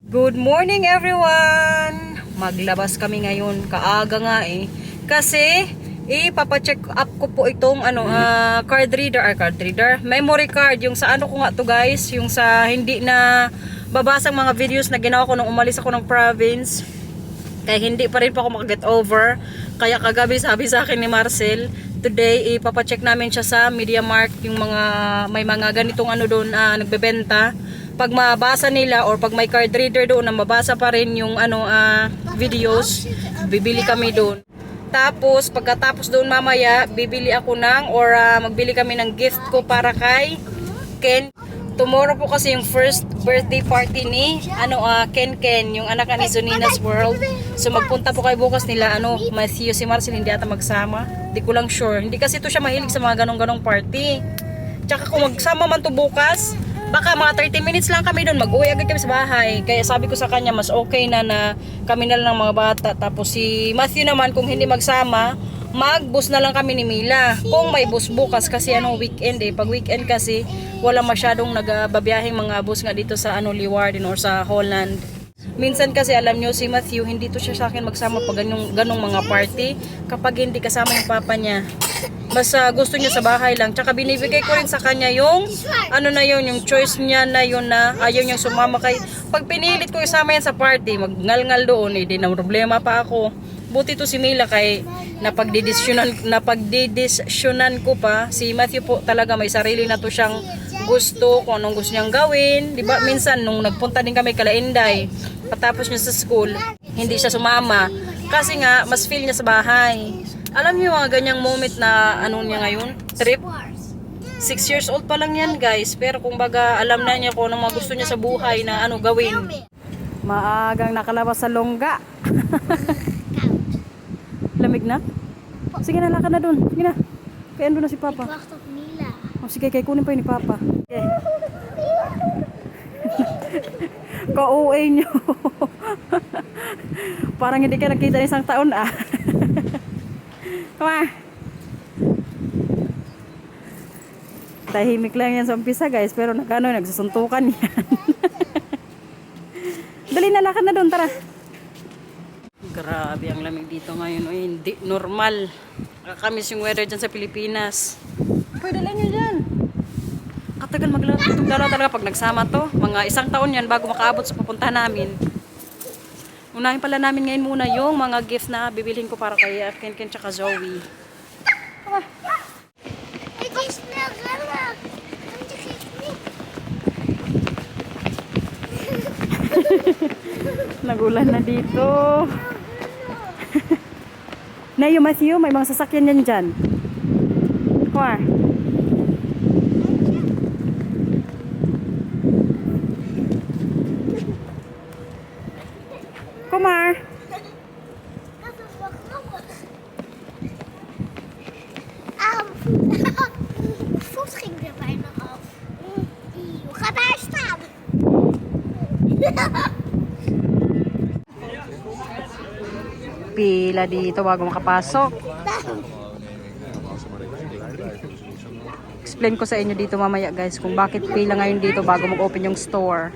Good morning everyone! Maglabas kami ngayon, kaaga nga kasi ipapacheck up ko po itong card reader, memory card, yung sa ko nga to guys, yung sa hindi na babasang mga videos na ginawa ko nung umalis ako ng province. Kaya hindi pa rin po ako makaget over. Kaya kagabi sabi sa akin ni Marcel, today ipapacheck namin siya sa MediaMarkt, yung mga may mga ganitong doon nagbebenta. Pag mabasa nila or pag may card reader doon na mabasa pa rin yung videos, bibili kami doon. Tapos pagkatapos doon mamaya, bibili ako magbili kami ng gift ko para kay Ken. Tomorrow po kasi yung first birthday party ni Ken, yung anak ni Zunina's World. So magpunta po kayo bukas nila Matthew, si Marcel hindi ata magsama. Hindi ko lang sure. Hindi kasi to siya mahilig sa mga ganong party. Tsaka kung magsama man to bukas, baka mga 30 minutes lang kami doon, mag-uwi agad kami sa bahay. Kaya sabi ko sa kanya, mas okay na kami na lang ng mga bata. Tapos si Matthew naman, kung hindi magsama, mag-bus na lang kami ni Mila. Kung may bus bukas, kasi weekend pag weekend kasi, wala masyadong nagbabiyaheng mga bus nga dito sa Leeuwarden or sa Holland. Minsan kasi alam nyo, si Matthew, hindi to siya sa akin magsama pag ganong mga party, kapag hindi kasama yung papa niya. Basta gusto niya sa bahay lang. Tsaka binibigay ko rin sa kanya yung yung choice niya na yun na ayaw niyang sumama kay. Pag pinilit ko isama yan sa party, magngal-ngal doon, di na problema pa ako. Buti to si Mila kay napagdidesisyonan ko pa. Si Matthew po talaga may sarili na to siyang gusto, kung anong gusto niyang gawin. Diba minsan nung nagpunta din kami kala Inday, patapos niya sa school, hindi siya sumama. Kasi nga, mas feel niya sa bahay. Alam niyo mga ganyang moment na niya ngayon? Trip? 6 years old pa lang yan guys. Pero kung baga alam na niya kung anong mga gusto niya sa buhay na gawin. Maagang nakalabas sa longga. Lamig na? Sige na, lakad na dun. Sige na. Kaya doon na si Papa. Sige, kaya kunin pa yun ni Papa. Okay. Ka-OA nyo. Parang hindi ka nakita ng isang taon Come on. Tahimik lang yan sa umpisa guys, pero nagsusuntukan yan. Dali na, lakad na doon, tara. Grabe ang lamig dito ngayon, hindi normal. Nakakamiss yung weather dyan sa Pilipinas. Pwede lang nyo dyan. Katagal maglaro itong dalawa talaga pag nagsama to. Mga isang taon yan bago makaabot sa pupunta namin. Unahin pala namin ngayon muna yung mga gift na bibilhin ko para kay Ken tsaka Zoe. Nagulan na dito. Nayo Matthew, may mga sasakyan yan dyan. Kuha. Kumar. Voet ging er bijna af. Ga daar staan. Pila dito bago makapasok. Explain ko sa inyo dito mamaya guys kung bakit pila ngayon dito bago mag-open yung store.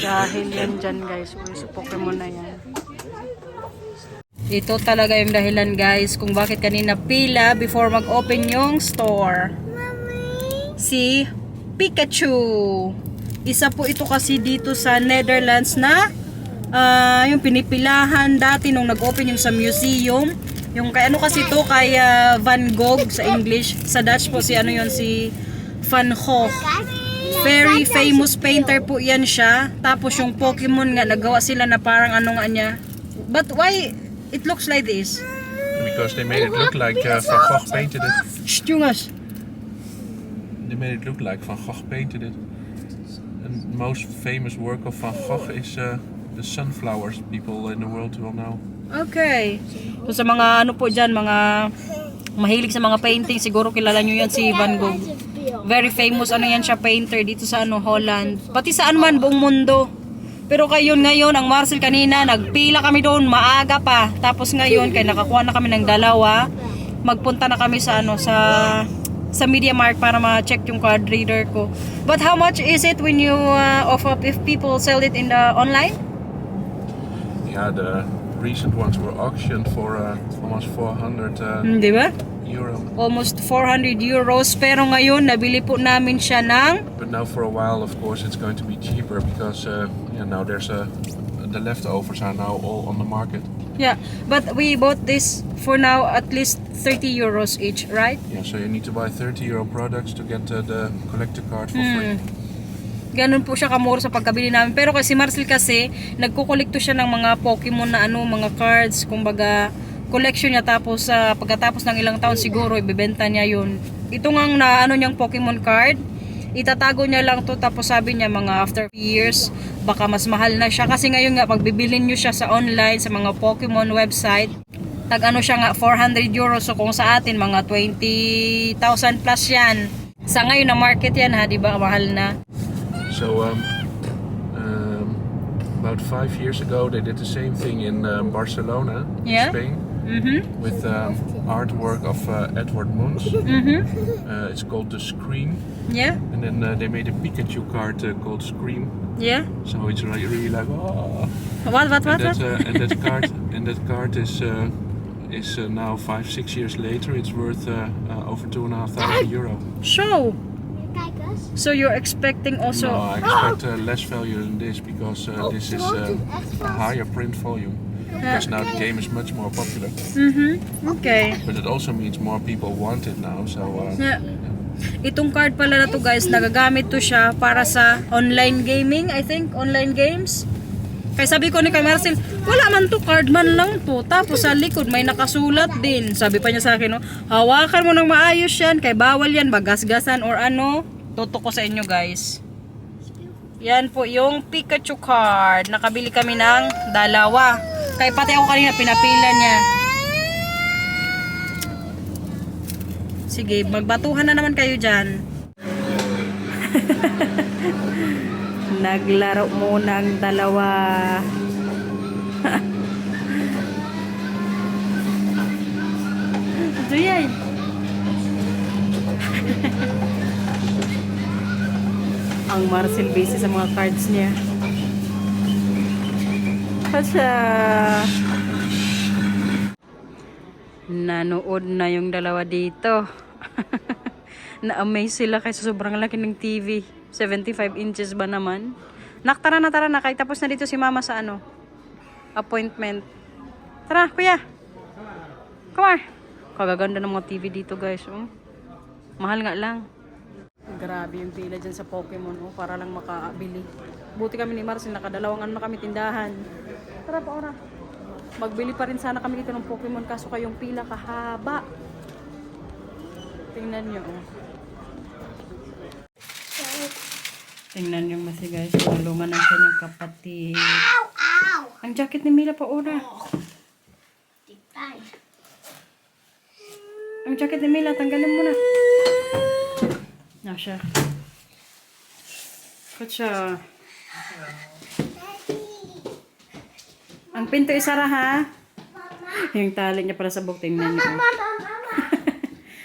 Dahil yan dyan guys, susupokin mo na yan. Ito talaga yung dahilan guys kung bakit kanina pila before mag-open yung store. Si Pikachu. Isa po ito kasi dito sa Netherlands na yung pinipilahan dati nung nag-open yung sa museum. Yung kasi to kay Van Gogh sa English. Sa Dutch po si si Van Gogh. Very famous painter po yan siya. Tapos yung Pokemon nga, nagawa sila na parang nga niya. But why it looks like this? Because they made it look like Van Gogh painted it. Shh, jongens. They made it look like Van Gogh painted it. And most famous work of Van Gogh is the sunflowers people in the world will know. Okay. So sa mga po dyan, mga mahilig sa mga painting, siguro kilala nyo yan si Van Gogh. Very famous yan siya painter dito sa Holland. Pati saan man buong mundo. Pero ngayon ang Marcel kanina nagpila kami doon maaga pa. Tapos ngayon kaya nakakuha na kami ng dalawa. Magpunta na kami sa sa MediaMarkt para ma-check yung card reader ko. But how much is it when you offer if people sell it in the online? Yeah, the recent ones were auctioned for almost 400 Di ba? euro. Almost 400 euros. Pero ngayon, nabili po namin siya ng... But now for a while, of course, it's going to be cheaper because now there's the leftovers are now all on the market. Yeah, but we bought this for now at least 30 euros each, right? Yeah, so you need to buy 30 euro products to get the collector card for free. Ganun po siya kamura sa pagkabili namin. Pero kasi Marcel kasi, nagkukolekto siya ng mga Pokemon na mga cards, kumbaga, collection niya tapos pagkatapos ng ilang taon siguro ibebenta niya yun. Ito ngang niyang Pokemon card, itatago niya lang to tapos sabi niya mga after years baka mas mahal na siya kasi ngayon nga pag bibilhin niyo siya sa online sa mga Pokemon website tag siya nga 400 euros so kung sa atin mga 20,000 plus yan sa ngayon na market yan ha, di ba mahal na. So about 5 years ago they did the same thing in Barcelona, Yeah? Spain, with artwork of Edward Munch. It's called The Scream. Yeah? And then they made a Pikachu card called Scream. Yeah? So it's really like oh. What? And that card is now 5-6 years later. It's worth over 2,500 euro. So, Kijk eens. so you're expecting also... No, I expect less value than this because this is a higher print volume. Because now the game is much more popular. Okay. But it also means more people want it now. So Yeah. Itong card pala na to guys, nagagamit to siya para sa online gaming, I think, online games. Kaya sabi ko ni kay Marcel, wala man to, card man lang to. Tapos sa likod may nakasulat din. Sabi pa niya sa akin, no, hawakan mo ng maayos yan, kay bawal yan, bagasgasan or ano. Tutok ko sa inyo guys. Yan po yung Pikachu card. Nakabili kami ng dalawa. Kaya pati ako kanina pinapila niya. Sige, magbatuhan na naman kayo dyan. Naglaro muna ang dalawa. Ito yan. Ang Marcel busy sa mga cards niya. Pasya. Nanood na yung dalawa dito. Na-amaze sila kasi sobrang laki ng TV. 75 inches ba naman? Tara na. Kahit tapos na dito si mama sa appointment. Tara, kuya. Come on. Kagaganda ng mga TV dito guys. Oh. Mahal nga lang. Grabe yung pila dyan sa Pokemon. Oh, para lang makabili. Buti kami ni Marcel. Nakadalawang na kami tindahan. Tara pa, ora. Magbili pa rin sana kami dito ng Pokemon kaso kayong pila kahaba. Tingnan nyo, oh. Tingnan nyo kasi guys, tulungan ng kanyang kapatid. Auw, auw. Ang jacket ni Mila pa, ora. Die pijn. Ang jacket ni Mila, tanggalin mo na. Na siya. Kutsa. Ang pinto isara ha. Yung tali niya para sa buk, tingnan nyo. Mama.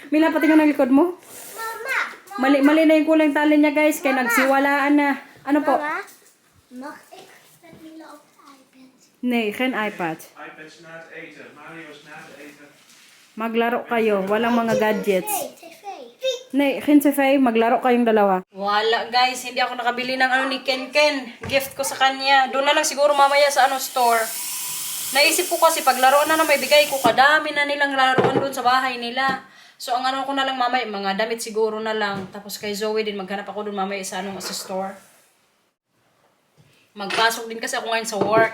Mila, pati nga ng likod mo. Mama. Mali na yung kulang tali niya guys, kaya nagsiwalaan na. Ano po? Mama. Mag ik met Mila op de iPad? Nee, geen iPad. iPad's na het eten. Mario's na het eten. Maglaro kayo, walang mga gadgets. TV. Nee, geen TV, maglaro kayong dalawa. Wala guys, hindi ako nakabili ng ni Ken. Gift ko sa kanya. Doon na lang siguro mamaya sa store. Naisip ko kasi paglaro na may bigay ko, kadami na nilang laruan doon sa bahay nila. So ang ko na lang mamaya, mga damit siguro na lang. Tapos kay Zoe din, maghanap ako doon mamaya sa sa store. Magpasok din kasi ako ngayon sa work.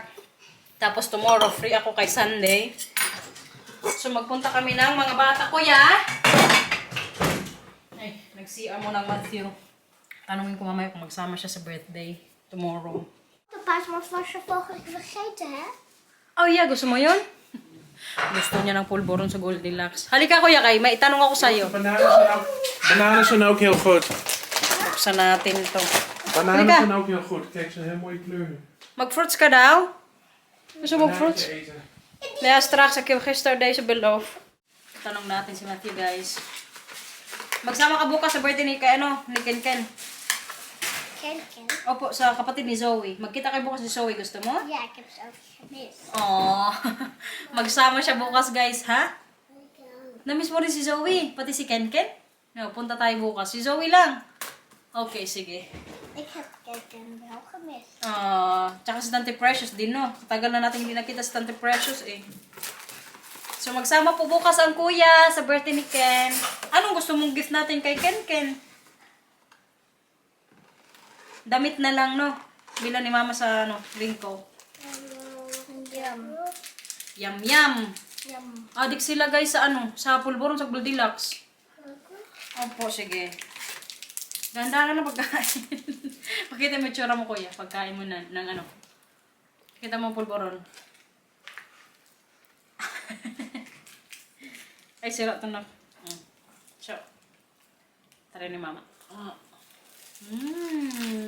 Tapos tomorrow, free ako kay Sunday. So magpunta kami ng mga bata. Kuya! Ay, nag-CR mo ng Matthew. Tanungin ko mamaya kung magsama siya sa birthday tomorrow. De pasmas was je vorige keer vergeten, hè? Oh yeah, gusto mo yun? Gusto niya ng pulboron sa Goldilocks. Halika kuya kay, may itanong ako sa'yo. Bananen zijn ook heel goed. Buksan natin to. Bananen Halika. zijn ook heel goed. Kijk, ze zijn heel mooie kleuren. Mag-fruits ka daw? Gusto mo fruits? Eten. Ja, straks. Ik heb gisteren deze beloofd. Tanong natin si Matthew guys. Magsama ka bukas sa birthday ni kay ni Ken Ken. Ken Ken. Opo, sa kapatid ni Zoe. Magkita kayo bukas ni Zoe, gusto mo? Yeah, keeps up this. Oh. Magsama siya bukas, guys, ha? Namiss mo rin si Zoe, pati si Ken Ken? No, punta tayo bukas. Si Zoe lang. Okay, sige. Ik heb Ken Ken wel gemist. Tsaka si Tante Precious din, no? Tagal na natin hindi nakita si Tante Precious, eh. So, magsama po bukas ang kuya sa birthday ni Ken. Anong gusto mong gift natin kay Ken Ken? Damit na lang, no? Bila ni Mama sa, Rinko. Yum. Yum, yum. Yum. Adik sila, guys, sa sa Pulboron, sa Goldilocks. Opo, sige. Ganda na pagkain. Pakita mo yung tsura mo, kuya. Pagkain mo ng Pakita mo ang Pulboron. Ay, sira ito na. So, try ni Mama.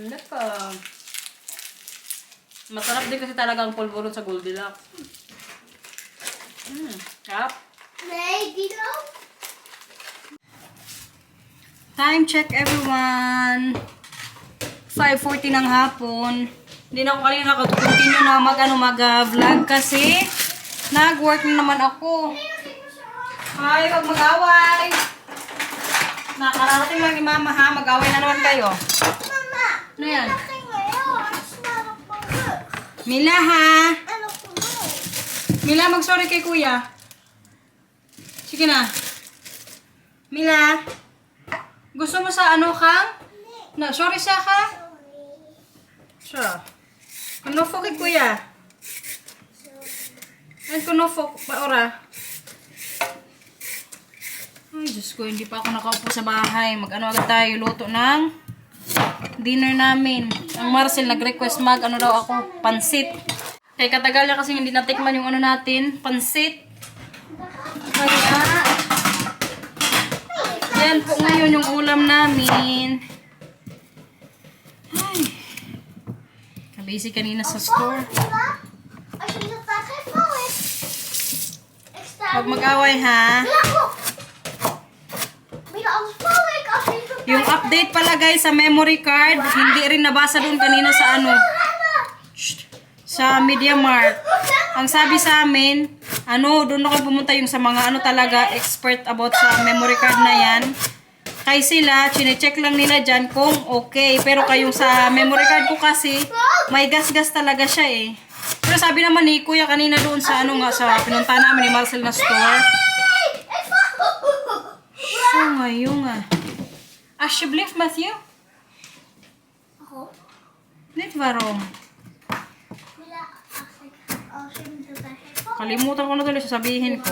Laka. Masarap din kasi talaga ang Pulboron sa Goldilocks. Kap. Nee, Dino. Time check, everyone. 5:40 ng hapon. Hindi na ako kanina continue na mag-vlog kasi nag-work na naman ako. Ay, wag mag-away. Nakararating lang ni Mama, ha? Mag-away na naman kayo. Mama. Ano yan? Laki ngayon. Snarap mo. Mila, ha? Ano ko mo? Mila, mag-sorry kay kuya. Sige na. Mila, gusto mo sa Kang? No, sorry siya ka? Siya. Kunofo kay kuya. Ay, kunofo. Paora. Ay, Diyos ko, hindi pa ako nakaupo sa bahay. Mag-agad tayo, luto ng dinner namin. Ang Marcel nag-request daw ako, pansit. Kaya katagal niya kasi hindi natikman yung natin, pansit. Kaya, yan po ngayon yung ulam namin. Ay, kabisi kanina sa store. Als je dat daar geen val is. Ik sta Huwag mag-away, ha? Bila als val ik als je dat Yung update pala guys sa memory card, hindi rin nabasa doon kanina sa sa Media Mart. Ang sabi sa amin, doon na kayo pumunta yung sa mga talaga expert about sa memory card na yan. Kaya sila, chinecheck lang nila dyan kung okay. Pero kayong sa memory card ko kasi, may gas-gas talaga siya eh. Pero sabi naman ni Kuya kanina doon sa sa pinunta namin ni Marcel na store. So ngayon Alsjeblieft, Matthew. Oh. Niet waarom. Bila als je dat daar geen val Kalimutan ko na tuloy sasabihin ko.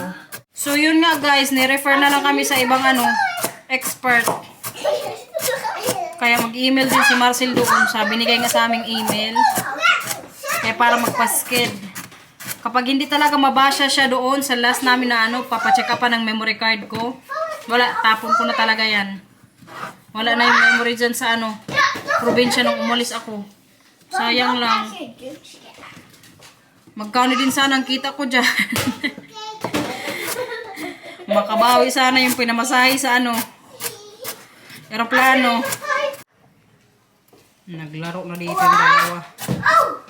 So yun nga guys, ni-refer na lang kami sa ibang expert. Kaya mag-email din si Marcel doon. Binigay nga sa aming email. Kaya para magpasked. Kapag hindi talaga mabasa siya doon sa last namin na papacheck up pa ng memory card ko. Wala, tapon ko na talaga yan. Wala na yung memory dyan sa probinsya nung umalis ako. Sayang lang. Magkano din sana ang kita ko dyan. Makabawi sana yung pinamasahe sa aeroplano. Naglaro na dito yung dalawa. Oh!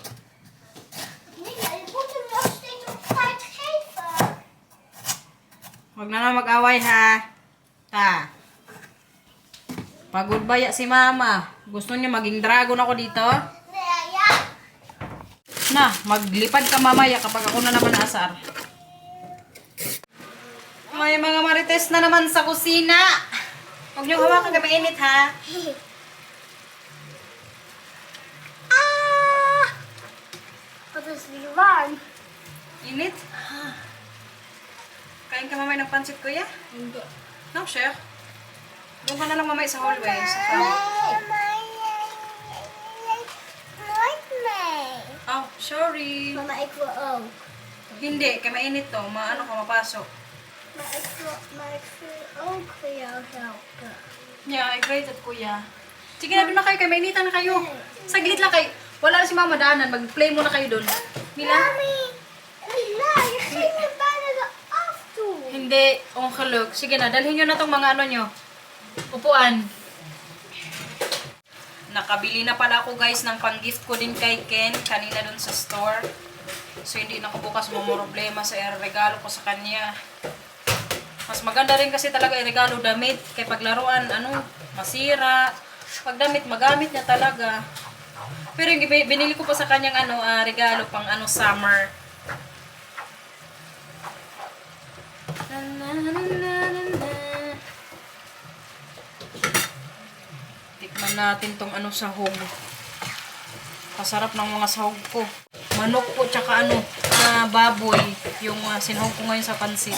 Nee, je moet hem nog steeds op tijd geven. Huwag na lang mag-away, ha? Pagod ba si Mama? Gusto niya maging dragon ako dito? Nee, ja. Na, maglipad ka mamaya kapag ako na naman asar. May mga marites na naman sa kusina. Huwag niyo hawakan kami init, ha? Wat is die warm? Init? Kain ka mamaya ng pansit, kuya? Hindi. No, chef. Doon ka na lang mamaya sa hallway. Nooit mee. Oh, sorry. Mama, ik wil ook. Hindi, kaya mainit to. Mapasok. Maar ik wil ook voor jou helpen. Yeah, excited, kuya. Sige na, doon na kayo. Kaya mainitan na kayo. Saglit lang kayo. Wala na si Mama daanan. Mag-play muna kayo doon. Mila? Mami, Mila, je ging me bijna eraf toe. Hindi, ongeluk. Sige na, dalhin nyo na tong mga nyo. Upuan. Nakabili na pala ako guys ng pang-gift ko din kay Ken kanina dun sa store. So hindi na ako bukas problema sa regalo ko sa kanya. Mas maganda rin kasi talaga regalo damit. Kaya paglaruan, masira. Pag damit, magamit niya talaga. Pero yung binili ko pa sa kanyang regalo pang summer. Tikman natin tong sahog. Pasarap ng mga sahog ko. Manok po tsaka na baboy. Yung sinahog ko ngayon sa pansit.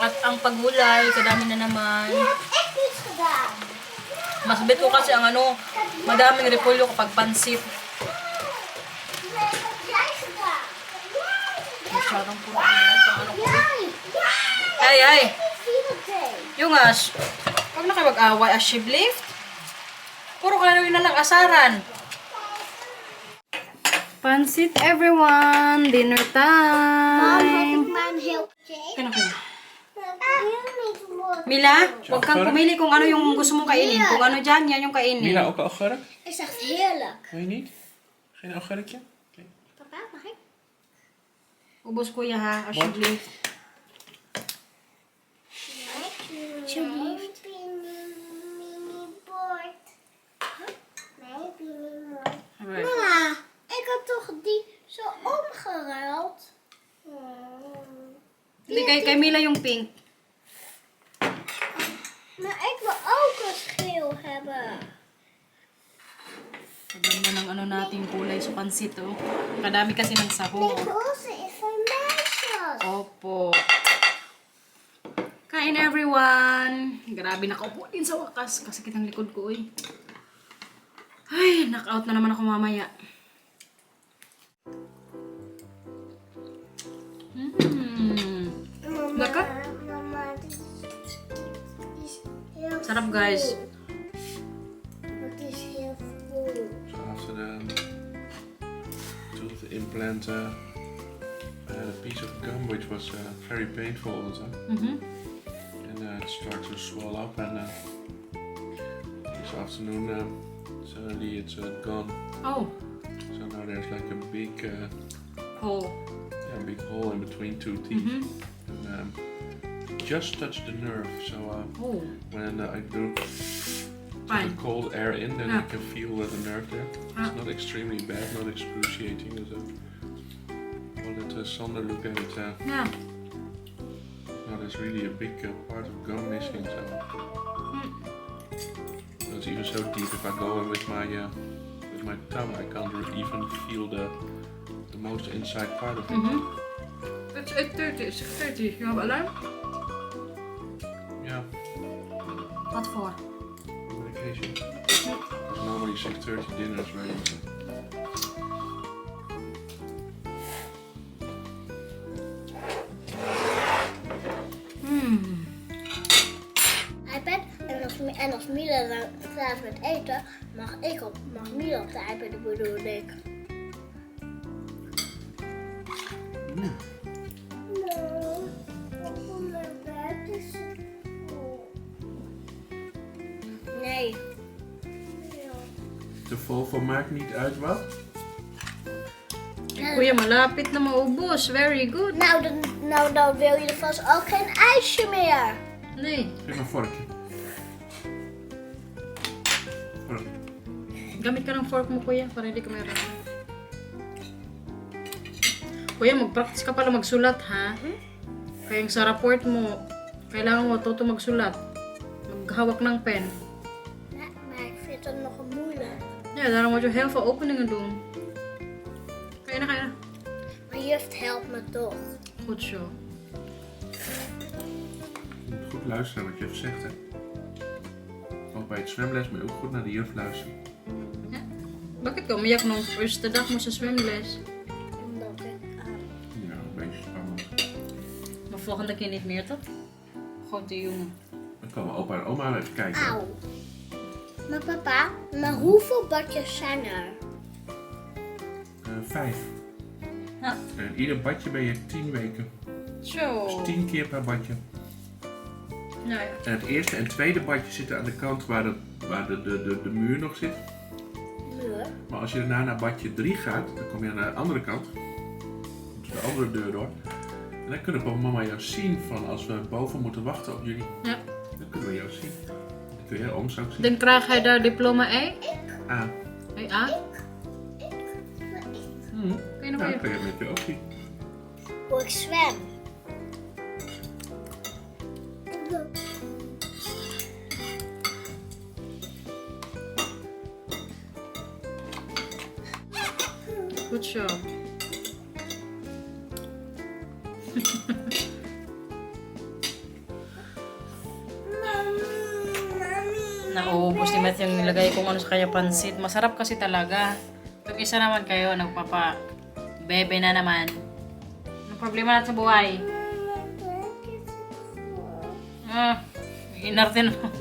At ang paggulay, kadami na naman. Echt niet gedaan. Mas bet ko kasi ang madaming repolyo kapag pansit. Nee, wat heb jij gedaan? Masyadong puro ko. Jij! Ay! Videotape. Yung huwag na kayo mag-away as shiblift. Puro kayo na lang asaran. Pansit everyone! Dinner Mam, heb time! ik maar een heel cake? Kaya na kayo. niet worden. Mila, huwag kang pumili kung ano yung gusto mong kainin. Kung ano dyan, yan yung kainin. Mila, ook een augurk? Is echt heerlijk. Wil je niet? Geen augurkje? Oké. Papa, mag ik? Ubos kuya ha, as shiblift. Alsjeblieft. Mini-bord. Nee, mini-bord. Mama, ik had toch die zo omgeruild? Hindi, kay Mila yung pink. Maar ik wil ook een schil hebben. Maganda ng nating kulay sa pansit oh. Kadami kasi ng Die sahog. roze is voor meisjes. Opo. Kain everyone. Grabe, nakaupo din sa wakas. Kasakit ang likod ko eh. Ay, knock-out na naman ako mamaya. Lekker? Mama, dit is heel Sarap guys. Het is heel vol. So after the tooth implant, I had a piece of gum which was very painful all the time. And it started to swell up, and this afternoon suddenly it's gone. Oh. So now there's like a big Oh. big hole in between two teeth. And just touched the nerve, so Oh. when I do Fine. the cold air in, then Yeah. you can feel the nerve there. It's not extremely bad, not excruciating. So I'll let Sander look at it. Yeah. Now there's really a big part of gum missing, so it's even so deep. If I go in with my tongue, I can't even feel the most inside part of it. It's 8:30. 6:30. You have alarm? Yeah, What for? medication. Normally 6:30 dinner is ready. So. iPad. En als Mila dan klaar is met eten, mag Mila op de iPad, bedoel ik. Nee. De Volvo maakt niet uit wat. Kuya, malapit na maubos. Very good. Nou, dan wil je er vast ook geen ijsje meer. Nee. Geef een vorkje. Vork. Gamit ka ng fork mo, kuya, para hindi ka meron. Kuya, mag-practice ka pala magsulat, ha? Kaya yung sa report mo, kailangan mo matuto magsulat. Maghawak ng pen. Ja, maar ik vind het nog moeilijk. Ja, daarom moet je heel veel openingen doen. Kaya na, kaya na. Maar juf helpt me toch. Goed zo. Je moet goed luisteren wat juf zegt, hè. Ook bij het zwemles moet je ook goed naar de juf luisteren. Ja. Bakit ka umiyak nung first dag mo sa swimles? Omdat ik... Ja, een beetje spannend. Maar volgende keer niet meer, toch? Gewoon de jongen. Dan komen opa en oma even kijken. Auw. Maar papa, maar hoeveel badjes zijn er? 5. Ah. En ieder badje ben je 10 weken. Zo. Dus 10 keer per badje. Nou ja. En het eerste en tweede badje zitten aan de kant waar de muur nog zit. Muur. Maar als je daarna naar badje 3 gaat, dan kom je aan de andere kant. Dus de andere deur door. En dan kunnen papa en mama jou zien van als we boven moeten wachten op jullie. Ja. Dan kunnen we jou zien. Dan kun je ons ook zien. Dan krijg hij daar diploma E. Ah. Hey, A. Mhm. Kun je nog Nou, weer? kun je met je ook zien. Hoe ik zwem. Good job. Nauubos ni Matt yung nilagay kong ano sa kanya pansit. Masarap kasi talaga. Yung isa naman kayo, nagpapa bebe na naman. Anong problema natin sa buhay? Inarte naman.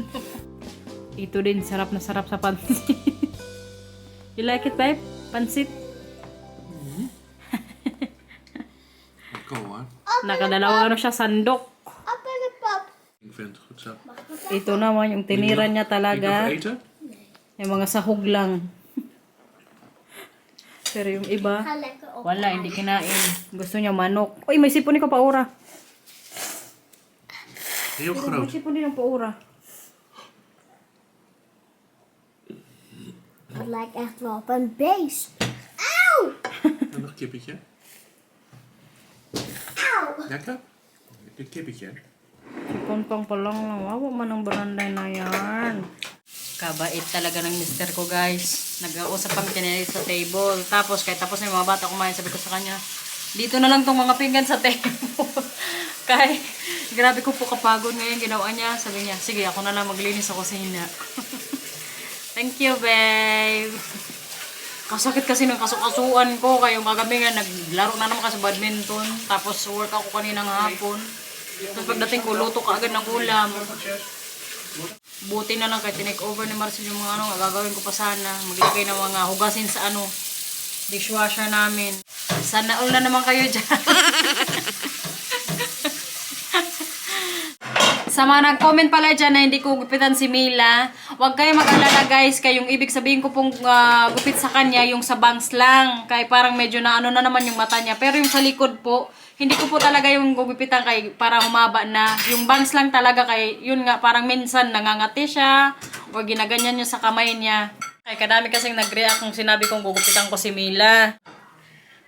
Ito din, sarap na sarap sa pansit. You like it, babe? Pansit? Go hoor. Nakadalawang ano siya, sandok. Open the pop. Ik vind het goed zo. Ito naman, yung tinira niya Wil je nog talaga. eten? Yung mga sahog lang. Pero yung iba, Ga lekker op. wala, hindi kinain. Gusto niya manok. Uy, may sipon ni ka paura. Heel May groot. sipon din ang paura. Het lijkt echt wel op een beest. Auw! En nog een kippetje. Auw! Lekker? Een kippetje. Sipon pang palang lang. Wawa man ang baranday na yan. Kabait talaga ng mister ko, guys. Nag-uusap kami kanina sa table. Tapos, kahit tapos na yung mga bata kumain, sabi ko sa kanya, dito na lang tong mga pinggan sa table. Kahit, grabe ko po kapagod ngayon ginawa niya. Sabi niya, sige, ako na lang maglinis sa kusina. Thank you, babe. Kasakit kasi ng kasukasuan ko. Kayong kagabi nga, naglaro na naman kasi badminton. Tapos, work ako kaninang hapon. Tapos pagdating ko, luto ka agad ng ulam. Buti na lang kahit tinake over ni Marcel yung mga ano, gagawin ko pa sana. Maglagay ng mga hugasin sa ano, dishwasher namin. Sana all na naman kayo dyan. Sa mga nag-comment pala dyan na hindi ko gupitan si Mila, huwag kayo mag-alala guys, kayong ibig sabihin ko pong gupit sa kanya, yung sa bangs lang. Kaya parang medyo na ano na naman yung mata niya. Pero yung sa likod po, hindi ko po talaga yung gugupitan kay para humaba na. Yung bangs lang talaga kay, yun nga, parang minsan nangangati siya o ginaganyan niya sa kamay niya. Kaya kadami kasing nag-react kung sinabi kong gugupitan ko si Mila.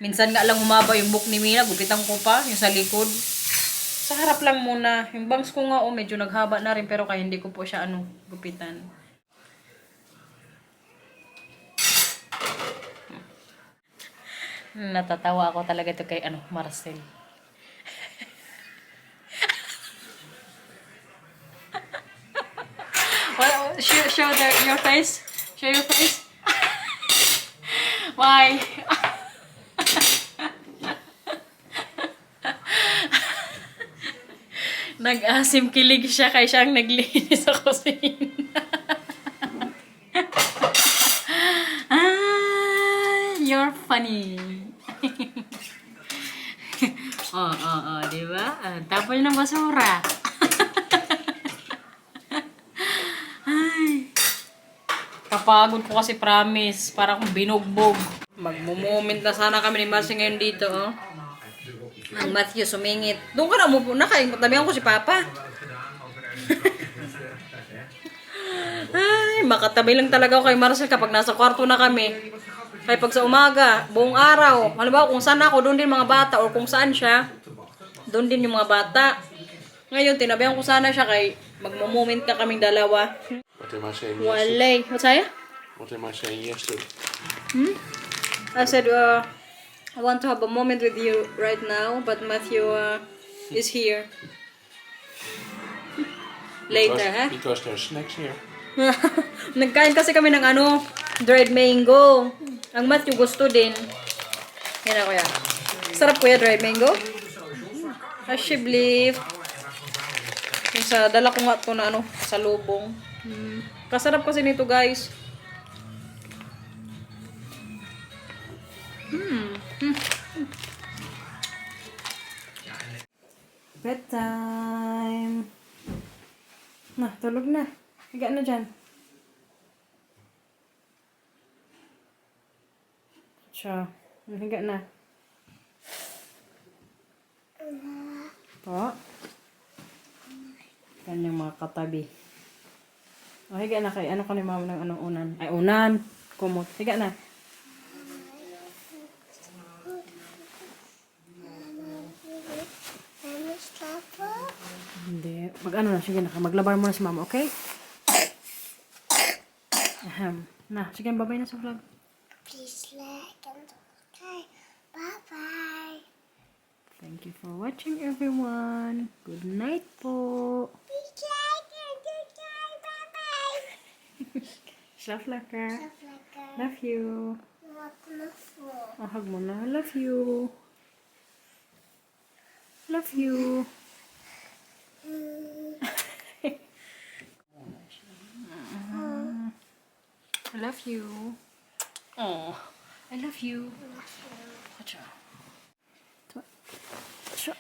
Minsan nga lang humaba yung buhok ni Mila, gupitan ko pa, yung sa likod. Sa harap lang muna. Yung bangs ko nga, medyo naghaba na rin pero kaya hindi ko po siya gupitan. Natatawa ako talaga ito kay Marcel. Well, show your face. Show your face. Why? Nag-asim kilig siya kay siyang naglinis sa kusina. You're funny. Di ba? Tapon ng basura. Ay. Kapagod ko kasi promise. Para akong binugbog. Magmo-moment na sana kami ni Marcy ngayon dito, oh. Ang Matthew sumingit. Doon ka na umupo na kayo. Tabihan ko si Papa. Ay, makatabi lang talaga ako kay Marcel kapag nasa kwarto na kami. Kaya pag sa umaga, buong araw, halimbawa kung saan ako, doon din mga bata, o kung saan siya, doon din yung mga bata. Ngayon, tinabihan ko sana siya kay magmo-moment na kaming dalawa. Wat in maar saying yes. Walay. What saya? Wat in maar saying yes to. I said, I want to have a moment with you right now, but Matthew is here. Later, ha? Because there's snacks here. Nagkain kasi kami ng dried mango. Ang Matthew gusto din. Yan na kuya. Sarap kuya, dried mango. Ashibleaf. Yung sa dala ko nga ito na sa lubong. Kasarap kasi nito guys. Bedtime. Nah, tulog na. Higa na dyan. Siya. Higa na. Po. Kanyang mga katabi. O, higa na kay. Ano ka ni mama ng anong unan? Ay, unan. Kumot. Higa na. Hindi. Mag-ano na. Sige na. Maglabar muna si mama, okay? Ahem. Na, sige, babay na sa vlog. Please like and subscribe. Bye-bye. Thank you for watching, everyone. Good night po. Please like and subscribe. Bye-bye. Love, Laka. Love like a Love you. wonderful. Oh, hug mo na. Love you. Love you. I love you. Oh, I love you. Acha. Acha.